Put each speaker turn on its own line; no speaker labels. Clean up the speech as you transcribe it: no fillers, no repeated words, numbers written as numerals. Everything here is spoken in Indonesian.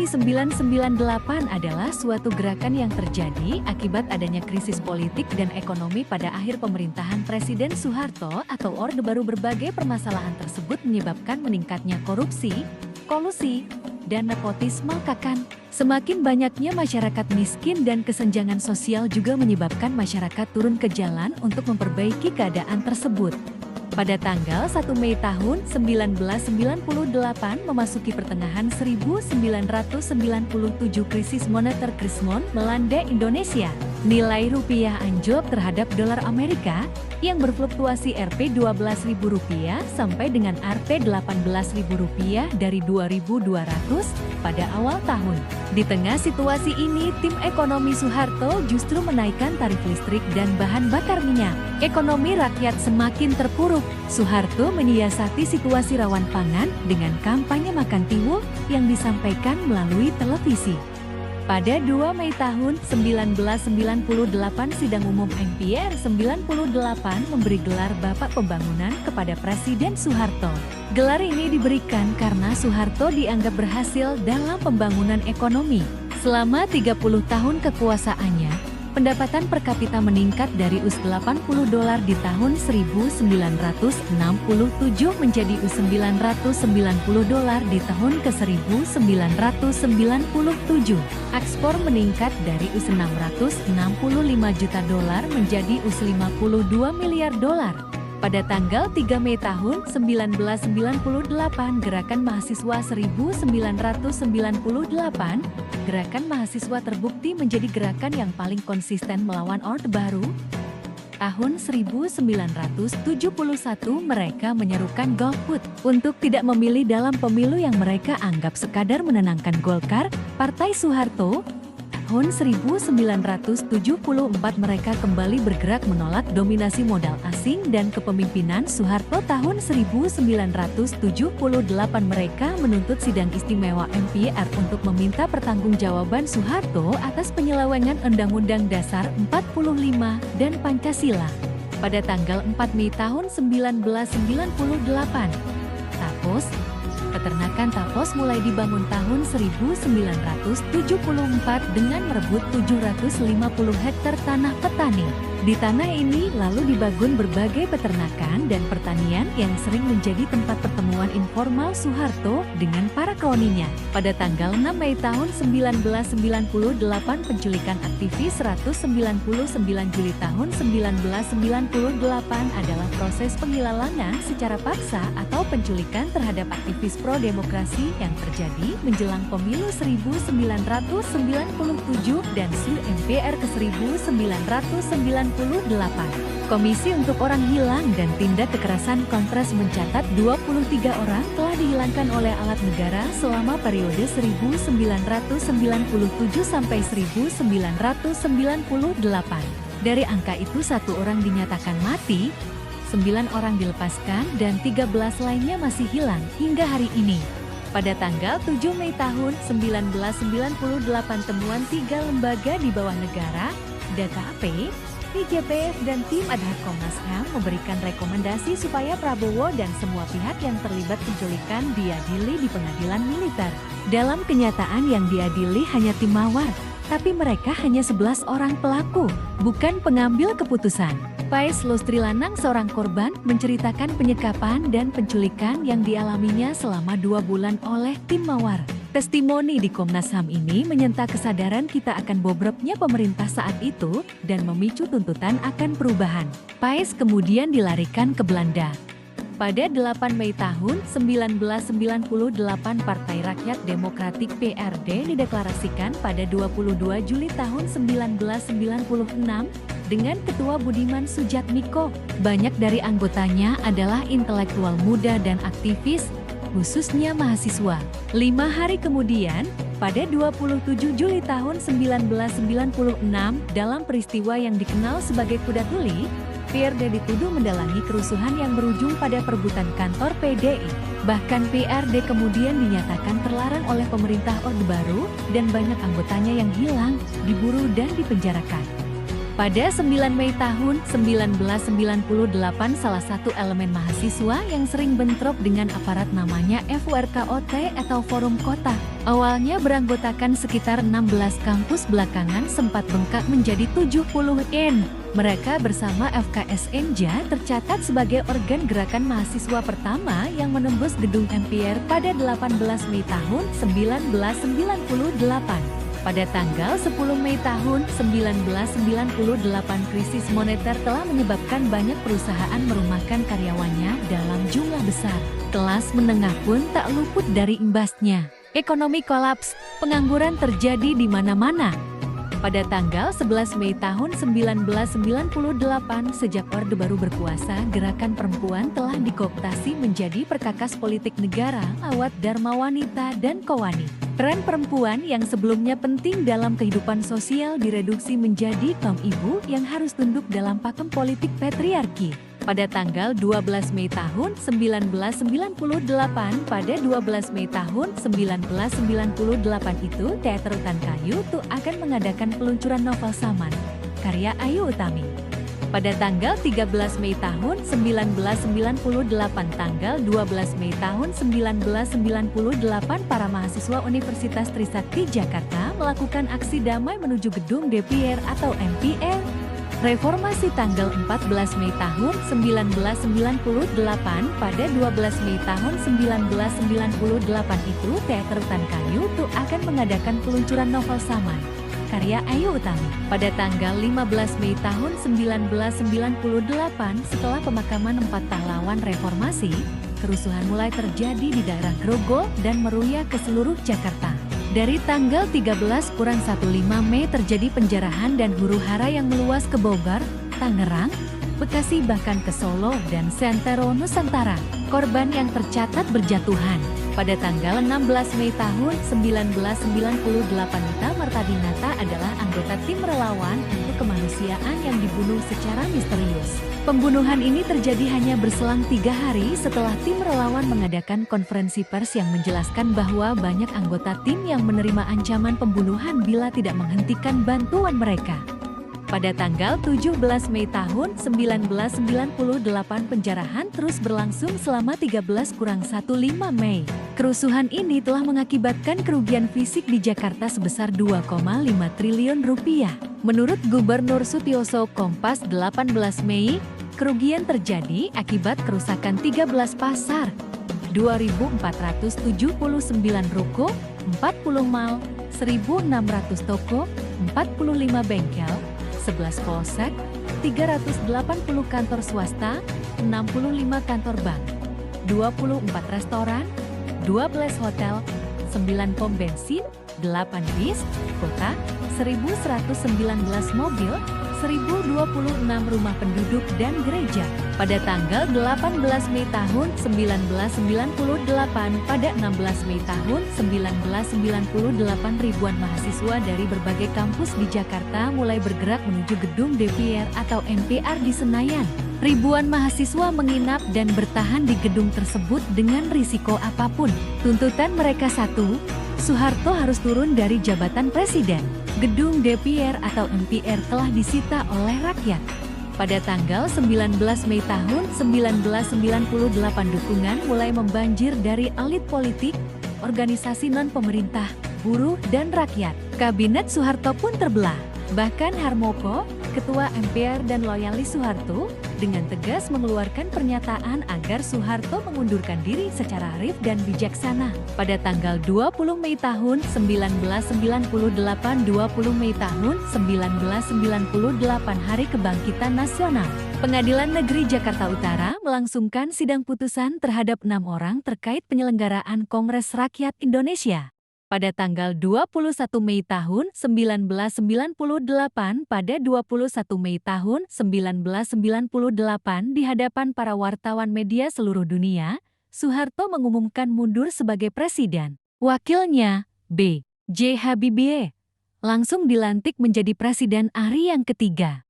998 adalah suatu gerakan yang terjadi akibat adanya krisis politik dan ekonomi pada akhir pemerintahan Presiden Soeharto atau Orde Baru. Berbagai permasalahan tersebut menyebabkan meningkatnya korupsi, kolusi, dan nepotisme kakan. Semakin banyaknya masyarakat miskin dan kesenjangan sosial juga menyebabkan masyarakat turun ke jalan untuk memperbaiki keadaan tersebut. Pada tanggal 1 Mei tahun 1998 memasuki pertengahan 1997 krisis moneter Krismon melanda Indonesia. Nilai rupiah anjlok terhadap dolar Amerika yang berfluktuasi Rp12.000 sampai dengan Rp18.000 dari 2.200 pada awal tahun. Di tengah situasi ini, tim ekonomi Soeharto justru menaikkan tarif listrik dan bahan bakar minyak. Ekonomi rakyat semakin terpuruk. Soeharto menyiasati situasi rawan pangan dengan kampanye makan tiwul yang disampaikan melalui televisi. Pada 2 Mei tahun 1998 Sidang Umum MPR 98 memberi gelar Bapak Pembangunan kepada Presiden Soeharto. Gelar ini diberikan karena Soeharto dianggap berhasil dalam pembangunan ekonomi. Selama 30 tahun kekuasaannya, pendapatan per kapita meningkat dari $80 di tahun 1967 menjadi $990 di tahun ke-1997. Ekspor meningkat dari $665 juta menjadi $52 miliar. Pada tanggal 3 Mei tahun 1998, Gerakan Mahasiswa 1998, gerakan mahasiswa terbukti menjadi gerakan yang paling konsisten melawan Orde Baru. Tahun 1971 mereka menyerukan golput untuk tidak memilih dalam pemilu yang mereka anggap sekadar menenangkan Golkar, Partai Soeharto. Tahun 1974 mereka kembali bergerak menolak dominasi modal asing dan kepemimpinan Soeharto. Tahun 1978 mereka menuntut Sidang Istimewa MPR untuk meminta pertanggungjawaban Soeharto atas penyelewengan Undang-Undang Dasar 45 dan Pancasila. Pada tanggal 4 Mei tahun 1998, peternakan Tapos mulai dibangun tahun 1974 dengan merebut 750 hektar tanah petani. Di tanah ini lalu dibangun berbagai peternakan dan pertanian yang sering menjadi tempat pertemuan informal Soeharto dengan para kroninya. Pada tanggal 6 Mei tahun 1998 penculikan aktivis 199 Juli tahun 1998 adalah proses penghilangan secara paksa atau penculikan terhadap aktivis pro-demokrasi yang terjadi menjelang pemilu 1997 dan SU MPR ke-1998. Komisi untuk Orang Hilang dan Tindak Kekerasan Kontras mencatat 23 orang telah dihilangkan oleh alat negara selama periode 1997 sampai 1998. Dari angka itu 1 orang dinyatakan mati, 9 orang dilepaskan dan 13 lainnya masih hilang hingga hari ini. Pada tanggal 7 Mei tahun 1998 temuan 3 lembaga di bawah negara, DKP, IGPF dan tim ad hoc Komnas HAM memberikan rekomendasi supaya Prabowo dan semua pihak yang terlibat penculikan diadili di pengadilan militer. Dalam kenyataan yang diadili hanya tim mawar, tapi mereka hanya 11 orang pelaku, bukan pengambil keputusan. Pais Lustri Lanang, seorang korban, menceritakan penyekapan dan penculikan yang dialaminya selama 2 bulan oleh tim mawar. Testimoni di Komnas HAM ini menyentak kesadaran kita akan bobroknya pemerintah saat itu dan memicu tuntutan akan perubahan. Pais kemudian dilarikan ke Belanda. Pada 8 Mei tahun 1998 Partai Rakyat Demokratik PRD dideklarasikan pada 22 Juli tahun 1996 dengan Ketua Budiman Sujatmiko. Banyak dari anggotanya adalah intelektual muda dan aktivis, khususnya mahasiswa. 5 hari kemudian, pada 27 Juli tahun 1996, dalam peristiwa yang dikenal sebagai Kuda Tuli, PRD dituduh mendalangi kerusuhan yang berujung pada perebutan kantor PDI. Bahkan PRD kemudian dinyatakan terlarang oleh pemerintah Orde Baru dan banyak anggotanya yang hilang, diburu dan dipenjarakan. Pada 9 Mei tahun 1998, salah satu elemen mahasiswa yang sering bentrok dengan aparat namanya FURKOT atau Forum Kota. Awalnya beranggotakan sekitar 16 kampus, belakangan sempat bengkak menjadi 70-in. Mereka bersama FKSNJ tercatat sebagai organ gerakan mahasiswa pertama yang menembus gedung MPR pada 18 Mei tahun 1998. Pada tanggal 10 Mei tahun 1998, krisis moneter telah menyebabkan banyak perusahaan merumahkan karyawannya dalam jumlah besar. Kelas menengah pun tak luput dari imbasnya. Ekonomi kolaps, pengangguran terjadi di mana-mana. Pada tanggal 11 Mei tahun 1998, sejak Orde Baru berkuasa, gerakan perempuan telah dikooptasi menjadi perkakas politik negara lewat Dharma Wanita dan Kowani. Peran perempuan yang sebelumnya penting dalam kehidupan sosial direduksi menjadi kaum ibu yang harus tunduk dalam pakem politik patriarki. Pada tanggal 12 Mei tahun 1998, pada 12 Mei tahun 1998 itu, Teater Utan Kayu tuh akan mengadakan peluncuran novel Saman, karya Ayu Utami. Pada tanggal 13 Mei tahun 1998, tanggal 12 Mei tahun 1998, para mahasiswa Universitas Trisakti Jakarta melakukan aksi damai menuju gedung DPR atau MPR. Reformasi tanggal 14 Mei tahun 1998, pada 12 Mei tahun 1998 itu, Teater Utan Kayu tuh akan mengadakan peluncuran novel Saman, karya Ayu Utami. Pada tanggal 15 Mei tahun 1998, setelah pemakaman 4 pahlawan reformasi, kerusuhan mulai terjadi di daerah Grogol dan meruya ke seluruh Jakarta. Dari tanggal 13-15 Mei terjadi penjarahan dan huru-hara yang meluas ke Bogor, Tangerang, Bekasi, bahkan ke Solo dan Santero Nusantara. Korban yang tercatat berjatuhan. Pada tanggal 16 Mei tahun 1998, Nita Martadinata adalah anggota tim relawan untuk kemanusiaan yang dibunuh secara misterius. Pembunuhan ini terjadi hanya berselang 3 hari setelah tim relawan mengadakan konferensi pers yang menjelaskan bahwa banyak anggota tim yang menerima ancaman pembunuhan bila tidak menghentikan bantuan mereka. Pada tanggal 17 Mei tahun 1998, penjarahan terus berlangsung selama 13-15 Mei. Kerusuhan ini telah mengakibatkan kerugian fisik di Jakarta sebesar 2,5 triliun rupiah. Menurut Gubernur Sutioso Kompas 18 Mei, kerugian terjadi akibat kerusakan 13 pasar, 2.479 ruko, 40 mal, 1.600 toko, 45 bengkel, 11 polsek, 380 kantor swasta, 65 kantor bank, 24 restoran, 12 hotel, 9 pom bensin, 8 bis, kota, 1.119 mobil, 1.026 rumah penduduk dan gereja. Pada tanggal 18 Mei tahun 1998, pada 16 Mei tahun 1998, ribuan mahasiswa dari berbagai kampus di Jakarta mulai bergerak menuju gedung DPR atau MPR di Senayan. Ribuan mahasiswa menginap dan bertahan di gedung tersebut dengan risiko apapun. Tuntutan mereka satu, Soeharto harus turun dari jabatan presiden. Gedung DPR atau MPR telah disita oleh rakyat. Pada tanggal 19 Mei tahun 1998, dukungan mulai membanjir dari elit politik, organisasi non-pemerintah, buruh, dan rakyat. Kabinet Soeharto pun terbelah. Bahkan Harmoko, ketua MPR dan loyalis Soeharto, dengan tegas mengeluarkan pernyataan agar Soeharto mengundurkan diri secara arif dan bijaksana. Pada tanggal 20 Mei tahun 1998, 20 Mei tahun 1998, Hari Kebangkitan Nasional, Pengadilan Negeri Jakarta Utara melangsungkan sidang putusan terhadap 6 orang terkait penyelenggaraan Kongres Rakyat Indonesia. Pada tanggal 21 Mei tahun 1998, pada 21 Mei tahun 1998, di hadapan para wartawan media seluruh dunia, Soeharto mengumumkan mundur sebagai presiden. Wakilnya, B. J. Habibie, langsung dilantik menjadi presiden ARI yang ketiga.